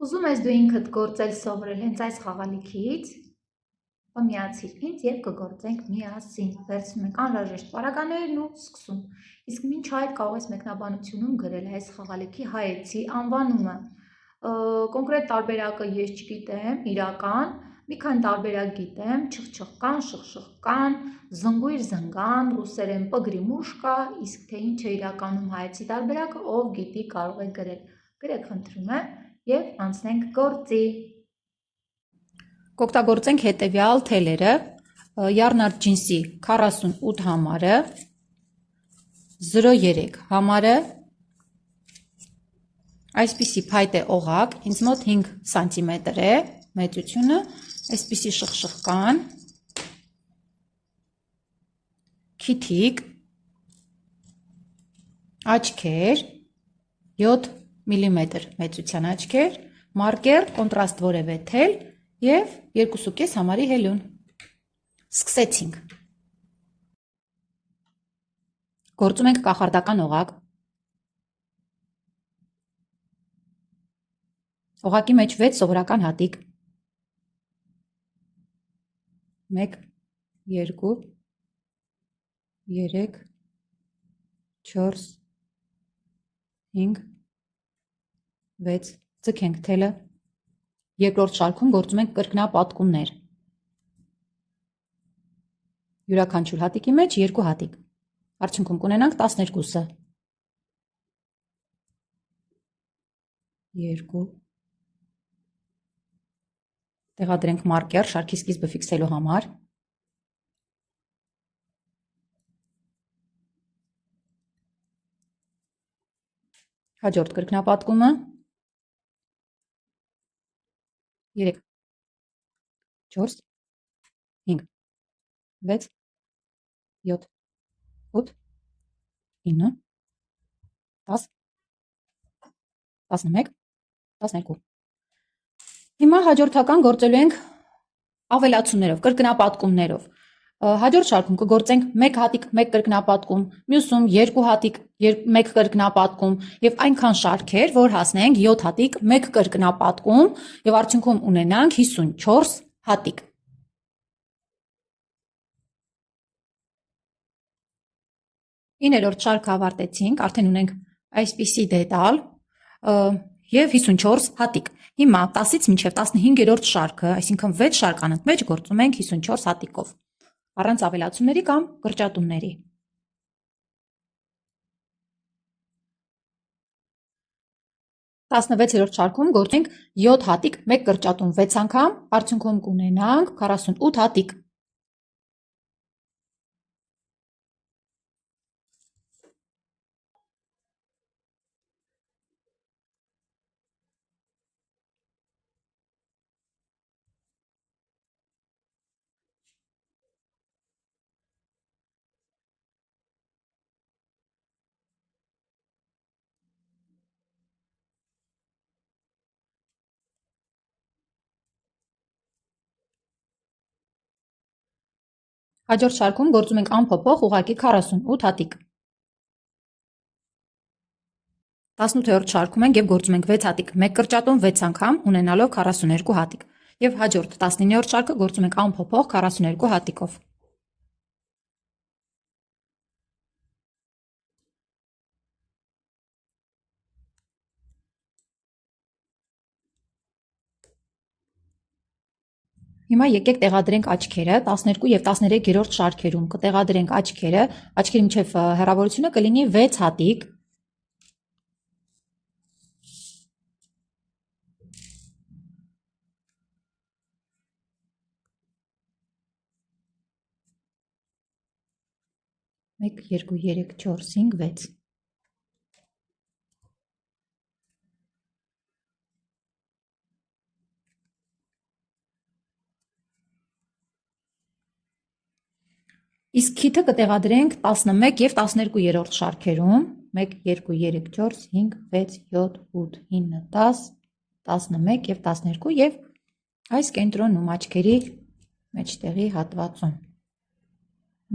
Ուզում ես դու ինքդ գործել սովորել հենց այս խաղալիքից, միացիր ինձ և կգործենք միասին, վերցնում ենք անհրաժեշտ պարագաներն ու սկսում։ Իսկ մինչ այդ կարող ես մեկնաբանությունում գրել այս խաղալիքի հայեցի անվանումը։ Կոնկրետ տարբերակը ես չգիտեմ, իրական, մի քանի տարբերակ գիտեմ, չխչխկան, շխշխկան, զնգույր զնգան, ռուսերեն պգրիմուշկա, իսկ թե ինչ է իրականում հայեցի տարբերակը, ով գիտի կարող է գրել։ Գրեք խնդրում եմ և անցնենք գործի։ Կօգտագործենք հետևյալ թելերը, Yarnard ջինսի 48 համարը, 03 համարը, այսպիսի փայտե օղակ, ինձ մոտ 5 սանտիմետր է մեծությունը, այսպիսի շխշխկան, քիթիկ, աչքեր, 7 միլիմետր մեծության աչքեր, մարկեր, կոնտրաստ որևէ թել և 2,5 համարի հելուն։ Սկսեցինք։ Գործում ենք կախարդական օղակ։ Օղակի մեջ 6 սովորական հատիկ։ 1, 2, 3, 4, 5, 6, ձգենք թելը։ Երկրորդ շարքում գործում ենք կրկնապատկումներ։ Յուրաքանչյուր հատիկի մեջ 2 հատիկ։ Արդյունքում կունենանք 12-ը։ 2, տեղադրենք մարկեր շարքի սկիզբը ֆիքսելու համար։ Հաջորդ կրկնապատկումը 3, 4, 5, 6, 7, 8, 9, 10, 11, 12։ Հիմա հաջորդական գործելու ենք ավելացումներով, կրկնապատկումներով։ Հաջորդ շարքում կգործենք 1 հատիկ, 1 կրկնապատկում, մյուսում 2 հատիկ, 1 կրկնապատկում և այնքան շարքեր, որ հասնենք 7 հատիկ, 1 կրկնապատկում և արդյունքում ունենանք 54 հատիկ։ 9-րդ շարքը ավարտեցինք, արդեն ունենք այսպիսի դետալ և 54 հատիկ։ Հիմա 10-ից մինչև 15-րդ շարքը, այսինքն 6 շարք անընդմեջ գործում ենք 54 հատիկով, առանց ավելացումների կամ կրճատումների։ 16-րդ շարքում գործենք 7 հատիկ, 1 կրճատում 6 անգամ, արդյունքում կունենանք 48 հատիկ։ Հաջորդ շարքում գործում ենք անփոփոխ ուղղակի 48 հատիկ։ 18-րդ շարքում ենք և գործում ենք 6 հատիկ, 1 կրճատում 6 անգամ, ունենալով 42 հատիկ։ Եվ հաջորդ 19-րդ շարքը գործում ենք անփոփոխ 42 հատիկով։ Հիմա եկեք տեղադրենք աչքերը 12 և 13-րդ շարքերում կտեղադրենք աչքերը, աչքերի միջև հեռավորությունը կլինի 6 հատիկ։ Մեկ, երկու, երեք, չորս, 5, 6։ Իսկ քիթը կտեղադրենք 11 և 12-րդ շարքերում, 1, 2, 3, 4, 5, 6, 7, 8, 9, 10, 11 և 12 և այս կենտրոնում աչքերի մեջտեղի հատվածում։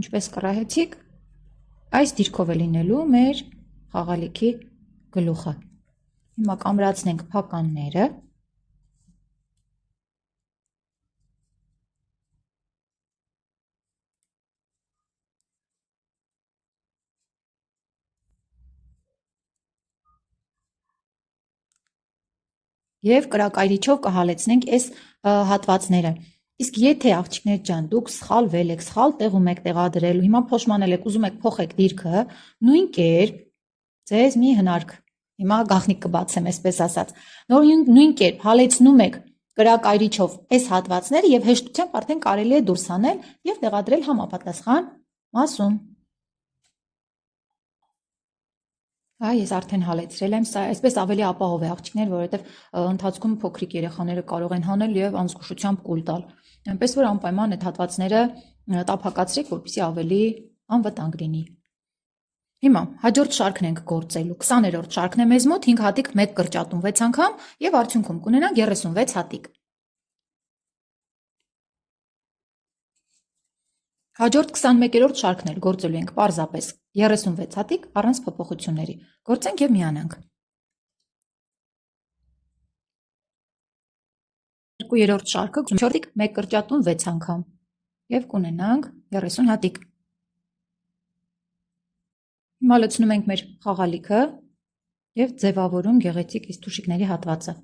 Ինչպես կռահեցիք, այս դիրքով է լինելու մեր խաղալիքի գլուխը։ Հիմա կամրացնենք փականները։ եւ կրակայրիչով կհալեցնենք այս հատվածները։ Իսկ եթե աղջիկներ ջան, դուք սխալվել եք, սխալ տեղում եք տեղադրել, հիմա փոշմանել եք, ուզում եք փոխեք դիրքը, նույն կերպ ձեզ մի հնարք։ Հիմա գաղտնիք կբացեմ, այսպես ասած։ Նույն կերպ հալեցնում եք կրակայրիչով այս հատվածները եւ հեշտությամբ արդեն կարելի է դուրս հանել եւ տեղադրել համապատասխան մասում։ Ես արդեն հալեցրել եմ, սա այսպես ավելի ապահով է աղջիկներ, որովհետև ընթացքում փոքրիկ երեխաները կարող են հանել եւ անզգուշությամբ կուլ տալ։ Այնպես որ անպայման այդ հատվածները տափակացրեք, որպեսզի ավելի անվտանգ լինի։ Հիմա հաջորդ շարքն ենք գործելու։ 20-րդ շարքն է մեզ մոտ 5 հատիկ 1 կրճատում 6 անգամ եւ արդյունքում կունենանք 36 հատիկ։ Հաջորդ 21-րդ շարքն էլ գործելու ենք պարզապես 36 հատիկ առանց փոփոխությունների։ Գործենք եւ միանանք։ 2-րդ շարքը 4 հատիկ 1 կրճատում 6 անգամ եւ կունենանք 30 հատիկ։ Հիմա լցնում ենք մեր խաղալիքը եւ ձևավորում գեղեցիկ այս թուշիկների հատվածը։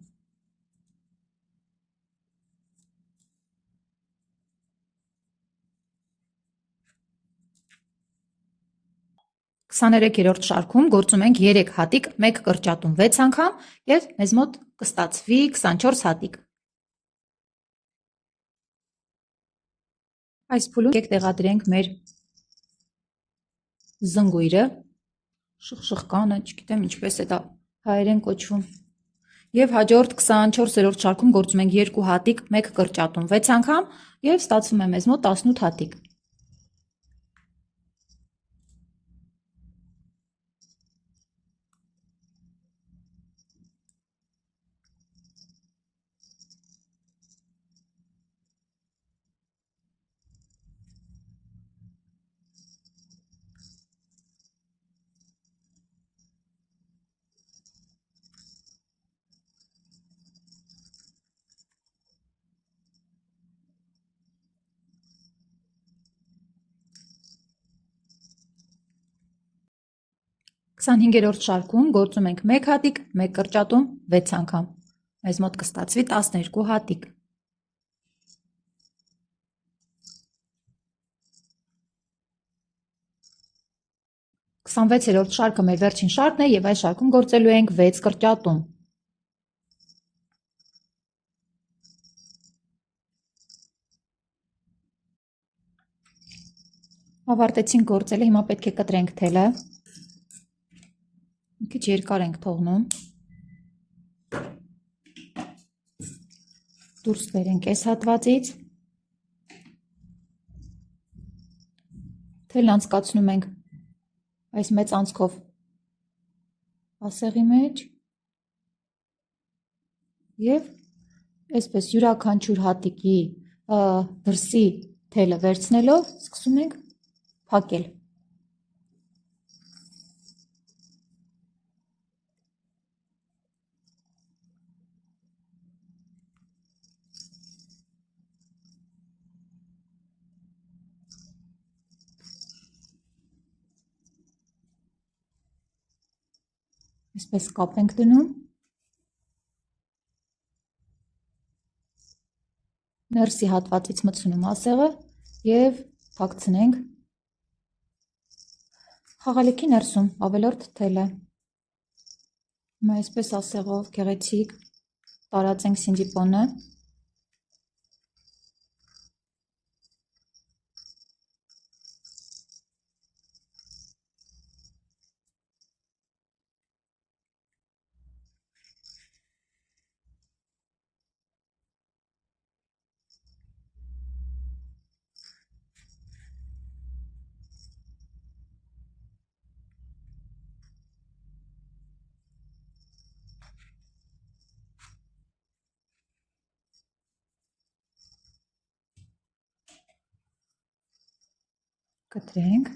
23-րդ շարքում գործում ենք 3 հատիկ 1 կրճատում 6 անգամ եւ մեզ մոտ կստացվի 24 հատիկ։ Այս փուլում եկեք տեղադրենք մեր զնգույրը, շխկանը, չգիտեմ ինչպես է դա հայերեն կոչվում։ Եվ հաջորդ 24-րդ շարքում գործում ենք 2 հատիկ 1 կրճատում 6 անգամ եւ ստացվում է մեզ մոտ 18 հատիկ։ Քսանհինգերորդ շարքում գործում ենք 1 հատիկ 1 կրճատում 6 անգամ։ Մեզ մոտ կստացվի 12 հատիկ։ Քսանվեցերորդ շարքը մեր վերջին շարքն է եւ այս շարքում գործելու ենք 6 կրճատում։ Ավարտեցինք գործելը, հիմա պետք է կտրենք թելը։ Մի քիչ երկար ենք թողնում։ Դուրս բերենք այս հատվածից։ Թելն անցկացնում ենք այս մեծ անցքով ասեղի մեջ եւ այսպես յուրաքանչյուր հատիկի դրսի թելը վերցնելով սկսում ենք փակել։ Այսպես կապ ենք դնում։ Ներսի հատվածից մտցնում ասեղը եւ թաքցնենք խաղալիքի ներսում ավելորդ թելը։ Հիմա այսպես ասեղով գեղեցիկ տարածենք սինջիպոնը։ Կտրենք։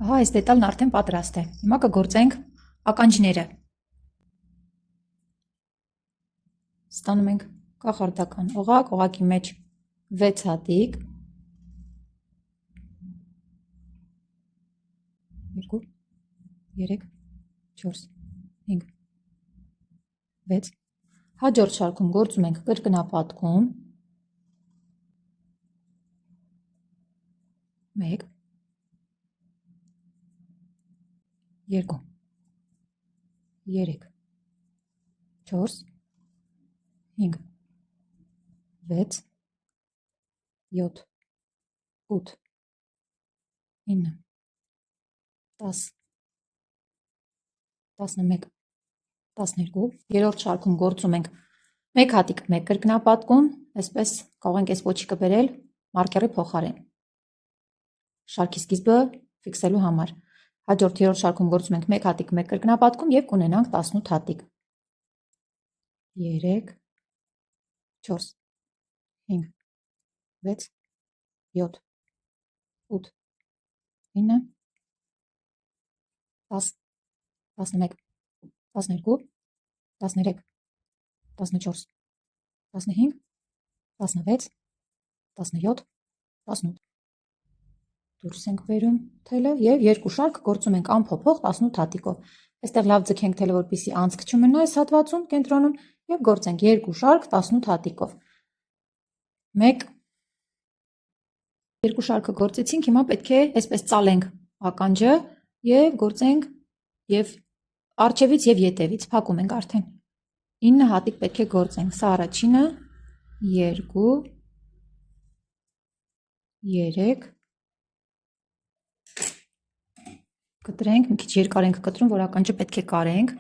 Ահա, այս դետալն արդեն պատրաստ է։ Հիմա կգործենք ականջները։ Ստանում ենք կախարդական օղակ, օղակի մեջ 6 հատիկ, 2, 3, 4, 5, 6, հաջորդ շարքում գործում ենք կրկնապատկում, 1, 2, 3, 4, 5, 6, 7, 8, 9, 10, 11, 12, երրորդ շարքում գործում ենք 1 հատիկ 1 կրկնապատկում, այսպես կարող ենք այս ոչիկը բերել մարկերի փոխարեն, շարքի սկիզբը ֆիքսելու համար, հաջորդ երրորդ շարքում գործում ենք 1 հատիկ 1 կրկնապատկում և կունենանք 18 հատիկ, 3, 4, 5, 6, 7, 8, 9, 10, 11, 12, 13, 14, 15, 16, 17, 18, դուրս ենք բերում թելը և երկու շարք գործում ենք անփոփոխ 18 հատիկով, այստեղ լավ ձգենք թելը, որպեսզի անցք չմնա այս հատվածում կենտրոնում և գործենք երկու շարք 18 հատիկով, երկու շարքը գործեցինք, հիմա պետք է այսպես ծալենք ականջը և գործենք և առջևից և ետևից, փակում ենք արդեն, 9 հատիկ պետք է գործենք, սա առաջինը, 2, 3, կտրենք, մի քիչ երկար ենք կտրում, որ ականջը պետք է կարենք,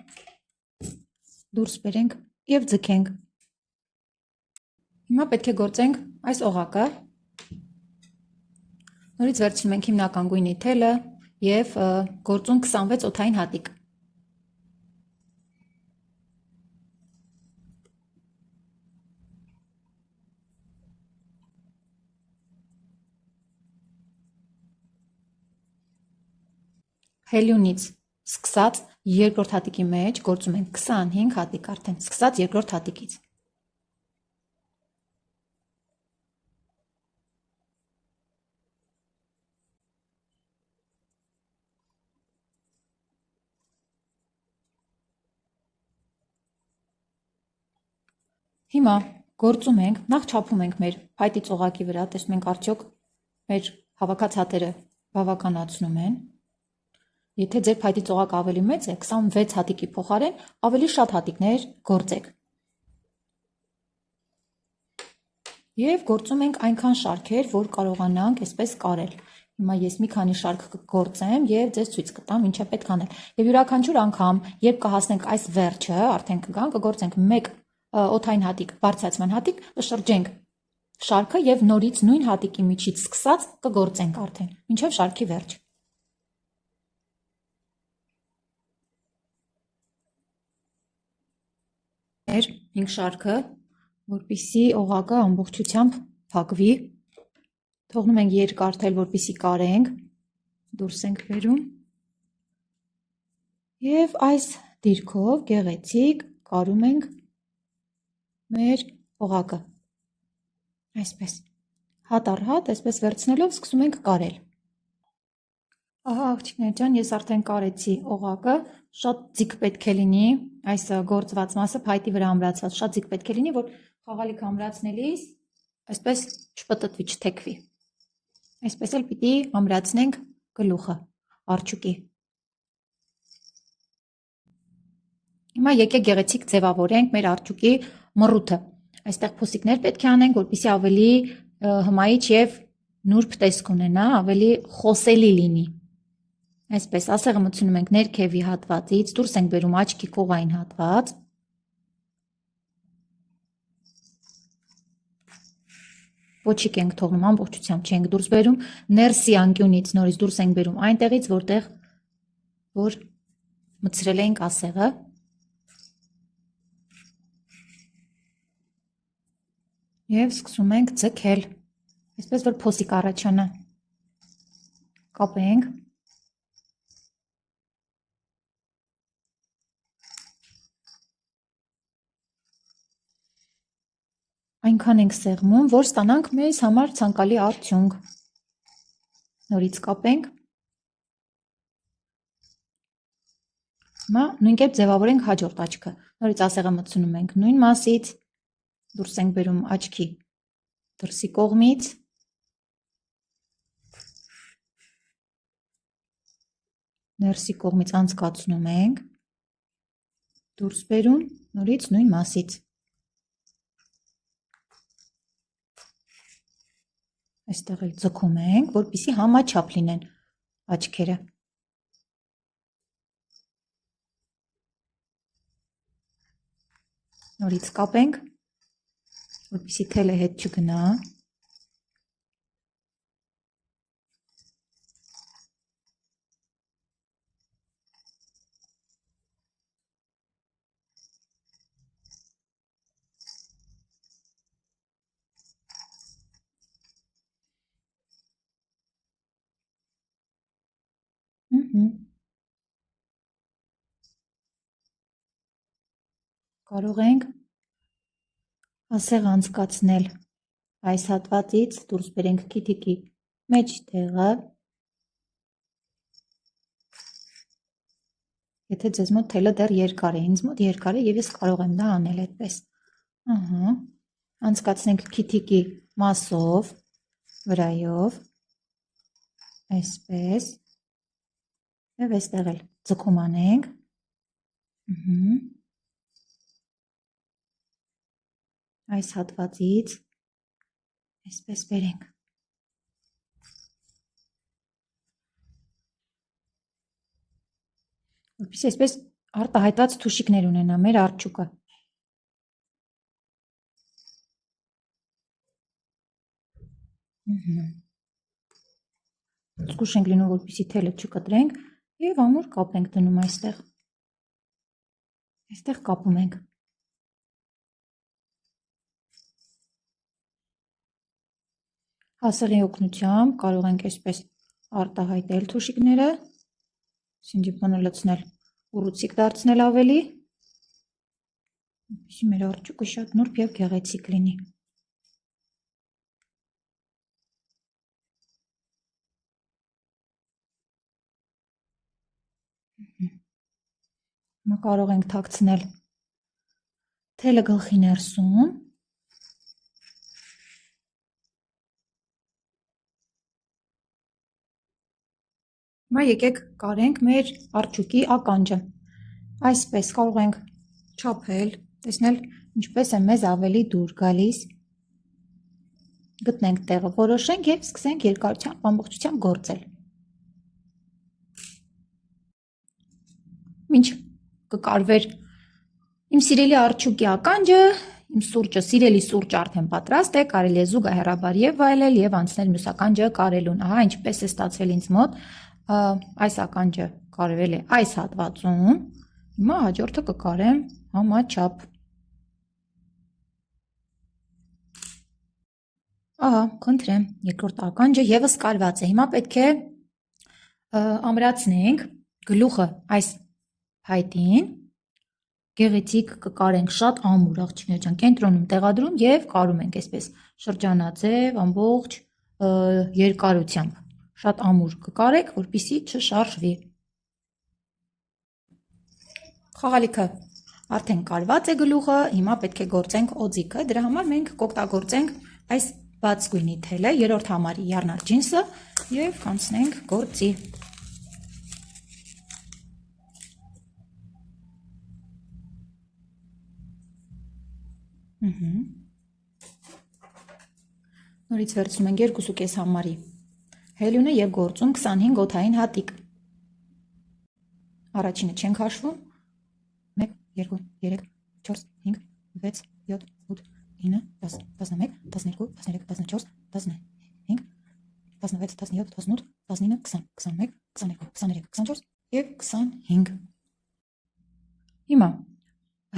դուրս բերենք և ձգենք, հիմա պետք է գործենք այս օղակը, նորից վերցնում ենք հիմնական գույնի թելը և գործում 26 օդային հատիկ, հելյունից սկսած երկրորդ հատիկի մեջ գործում ենք 25 հատիկ արդեն, սկսած երկրորդ հատիկից, հիմա գործում ենք, նախ չափում ենք մեր փայտի ծողակի վրա, տեսնում ենք արդյոք մեր հավաքած հատերը բավականացնում են, եթե ձեր փայտի ծողակը ավելի մեծ է, 26 հատիկի փոխարեն ավելի շատ հատիկներ գործեք և գործում ենք այնքան շարքեր, որ կարողանանք այսպես կարել, հիմա ես մի քանի շարք կգործեմ և ձեզ ցույց կտամ ինչ է պետք անել և յուրաքանչյուր անգամ, երբ կհասնենք այս վերջը, արդեն կգանք, կգործենք 1 օդային հատիկ, բարձրացման հատիկ, կշրջենք շարքը և նորից նույն հատիկի միջից սկսած կգործենք արդեն, մինչև շարքի վերջ, մեր 5 շարքը, որպեսզի օղակը ամբողջությամբ փակվի, թողնում ենք երկար թել, որպեսզի կարենք, դուրս ենք բերում և այս դիրքով գեղեցիկ կարում ենք մեր օղակը, այսպես, հատ առ հատ, այսպես վերցնելով սկսում ենք կարել, ահա աղջիկներ ջան, ես արդեն կարեցի օղակը, շատ ձիգ պետք է լինի այս գործված մասը, փայտի վրա ամրացված, շատ ձիգ պետք է լինի, որ խաղալիքը ամրացնելիս այսպես չպտտվի, չթեքվի, այսպես էլ պիտի ամրացնենք գլուխը, արջուկի, հիմա եկեք գեղեցիկ ձևավորենք մեր արջուկի մռութը, այստեղ փոսիկներ պետք է անենք, որպեսզի ավելի հմայիչ և նուրբ տեսք ունենա, ավելի խոսելի լինի, այսպես ասեղը մտցնում ենք ներքևի հատվածից, դուրս ենք բերում աչքի կողային հատված, ոչիկ ենք թողնում, ամբողջությամբ չենք դուրս բերում, ներսի անկյունից նորից դուրս ենք բերում այնտեղից, որտեղ որ մտցրել էինք ասեղը, և սկսում ենք ձգել, այսպես որ փոսիկ առաջանա, կապենք, այնքան ենք սեղմում, որ ստանանք մեզ համար ցանկալի արդյունք։ Նորից կապենք։ Հիմա նույն կերպ ձևավորենք հաջորդ աչքը։ Նորից ասեղը մտցնում ենք նույն մասից, դուրս ենք բերում աչքի դրսի կողմից, ներսի կողմից անցկացնում ենք, դուրս բերում, նորից նույն մասից։ Այստեղ էլ ձգում ենք, որպեսզի համաչափ լինեն աչքերը։ Նորից կապենք, որպեսզի թելը հետ չգնա։ Կարող ենք ասեղ անցկացնել այս հատվածից, դուրս բերենք քիթիկի մեջտեղը։ Եթե ձեզ մոտ թելը դեռ երկար է, ինձ մոտ երկար է եւ ես կարող եմ դա անել այդպես։ Անցկացնենք քիթիկի մասով, վրայով, այսպես, եւ այստեղ էլ ձգում անենք։ Այս հատվածից այսպես բերենք։ Որպեսզի այսպես արտահայտված թուշիկներ ունենա մեր արջուկը։ Զգուշ ենք լինում, որպեսզի թելը չկտրենք եւ ամուր կապ ենք դնում այստեղ։ Այստեղ կապում ենք։ Ասեղի օգնությամբ կարող ենք այսպես արտահայտել թուշիկները, սինջիպոնը լցնել, ուռուցիկ դարձնել ավելի, որպեսզի մեր արջուկը շատ նուրբ եւ գեղեցիկ լինի։ Հիմա կարող ենք թաքցնել թելը գլխի ներսում։ Հիմա եկեք կարենք մեր արջուկի ականջը։ Այսպես կարող ենք չափել, տեսնել ինչպես է մեզ ավելի դուր գալիս։ Գտնենք տեղը, որոշենք եւ սկսենք երկարությամբ ամբողջությամբ գործել։ Մինչ կկարվեր իմ սիրելի արջուկի ականջը, իմ սուրճը, սիրելի սուրճը արդեն պատրաստ է, կարելի է զուգահեռաբար եւ վայելել եւ անցնել մյուս ականջը կարելուն։ Ահա ինչպես է ստացվել ինձ մոտ։ Այս ականջը կարվել է այս հատվածում, հիմա հաջորդը կկարեմ համաչափ։ Ահա, խնդրեմ, երկրորդ ականջը եւս կարված է, հիմա պետք է ամրացնենք գլուխը այս փայտին, գեղեցիկ կկարենք շատ ամուր, աղջիկներ ջան, կենտրոնում տեղադրում եւ կարում ենք այսպես շրջանաձև, ամբողջ երկարությամբ։ Շատ ամուր կկարեք, որպեսզի չշարժվի։ Խաղալիքը արդեն կարված է գլուխը, հիմա պետք է գործենք օձիքը, դրա համար մենք կօգտագործենք այս բաց գույնի թելը, երրորդ համարի եռնար ջինսը եւ կանցնենք գործի։ Նորից վերցնում ենք 2.5 համարի հելյունը եւ գործում 25 օդային հատիկ։ Առաջինը չենք հաշվում։ 1, 2, 3, 4, 5, 6, 7, 8, 9, 10, 11, 12, 13, 14, 15, 16, 17, 18, 19, 20, 21, 22, 23, 24 եւ 25։ Հիմա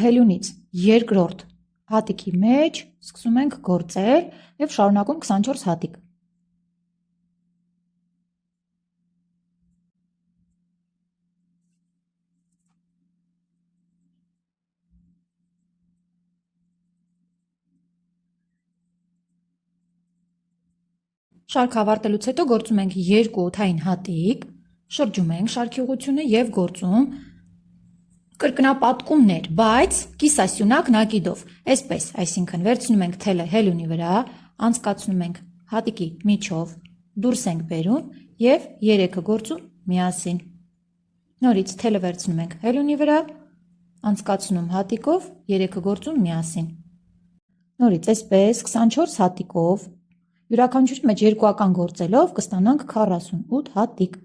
հելյունից երկրորդ հատիկի մեջ սկսում ենք գործել եւ շարունակում 24 հատիկ։ Շարքը ավարտելուց հետո գործում ենք երկու օդային հատիկ, շրջում ենք շարքի ուղղությունը եւ գործում կրկնապատկումներ, բայց կիսասյունակ նագիդով։ Այսպես, այսինքն վերցնում ենք թելը հելունի վրա, անցկացնում ենք հատիկի միջով, դուրս ենք բերում եւ երեքը գործում միասին։ Նորից թելը վերցնում ենք հելունի վրա, անցկացնում հատիկով, երեքը գործում միասին։ Նորից այսպես 24 հատիկով յուրաքանչյուրի մեջ երկուական գործելով կստանանք 48 հատիկ։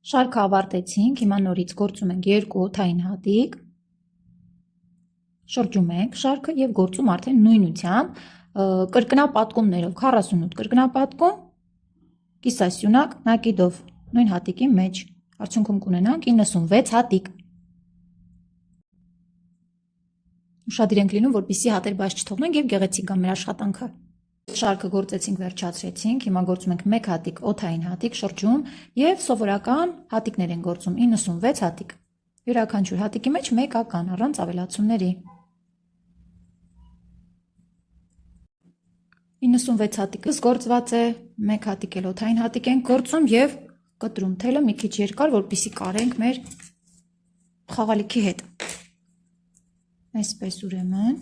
Շարքը ավարտեցինք, հիմա նորից գործում ենք երկու օդային հատիկ, շրջում ենք շարքը եւ գործում արդեն նույնությամբ կրկնապատկումներով 48 կրկնապատկում կիսասյունակ նագիդով նույն հատիկի մեջ արդյունքում կունենանք 96 հատիկ։ Ուշադիր ենք լինում, որպեսզի հատեր բաց չթողնենք եւ գեղեցիկ գա մեր աշխատանքը։ Շարքը գործեցինք, վերջացրեցինք, հիմա գործում ենք 1 հատիկ օդային հատիկ, շրջում եւ սովորական հատիկներ են գործում 96 հատիկ։ Յուրաքանչյուր հատիկի մեջ մեկական առանց ավելացումների։ 96 հատիկը գործված է, 1 հատիկ էլ օդային հատիկ ենք գործում եւ կտրում թելը մի քիչ երկար, որպեսզի կարենք մեր խաղալիքի հետ։ Այսպես ուրեմն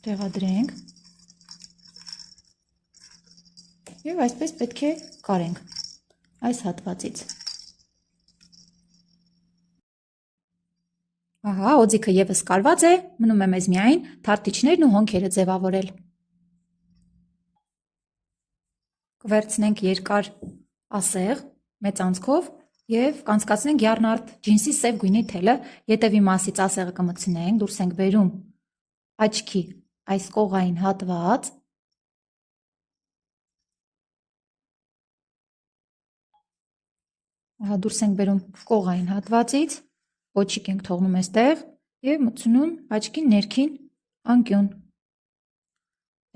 տեղադրենք եւ այսպես պետք է կարենք այս հատվածից։ Ահա, օձիքը եւս կարված է, մնում է մեզ միայն թարտիչներն ու հոնքերը ձևավորել։ Կվերցնենք երկար ասեղ մեծ անցքով եւ կանցկացնենք եռնարդ ջինսի սև գույնի թելը, ետևի մասից ասեղը կմտցնենք, դուրս ենք բերում աչքի այս կողային հատված, ահա դուրս ենք բերում կողային հատվածից, ոչիկ ենք թողնում այստեղ եւ մտցնում աչքի ներքին անկյուն։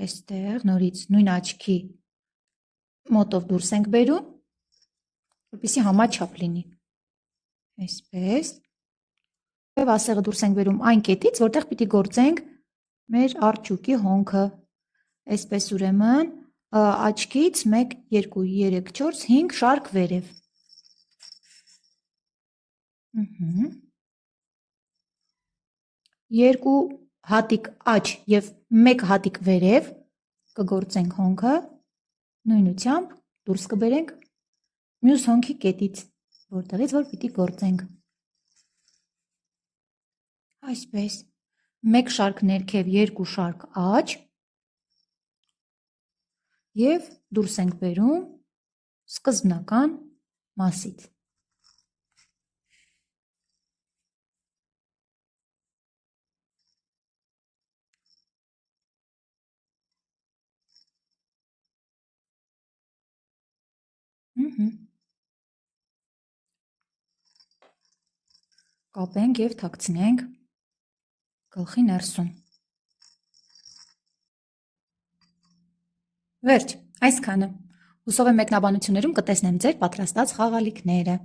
Այստեղ նորից նույն աչքի մոտով դուրս ենք բերում, որպեսզի համաչափ լինի։ Այսպես։ Եվ ասեղը դուրս ենք բերում այն կետից, որտեղ պիտի գործենք մեր արջուկի հոնքը։ Այսպես ուրեմն աչքից 1, 2, 3, 4, 5 շարք վերև։ Երկու հատիկ աջ եւ 1 հատիկ վերև կգործենք հոնքը, նույնությամբ դուրս կբերենք մյուս հոնքի կետից, որտեղից որ պիտի գործենք։ Այսպես, 1 շարք ներքև, 2 շարք աջ եւ դուրս ենք բերում սկզբնական մասից։ Կապենք եւ թաքցնենք գլխի ներսում։ Վերջ, այսքանը։ Հուսով եմ մեկնաբանություններում կտեսնեմ ձեր պատրաստած խաղալիքները։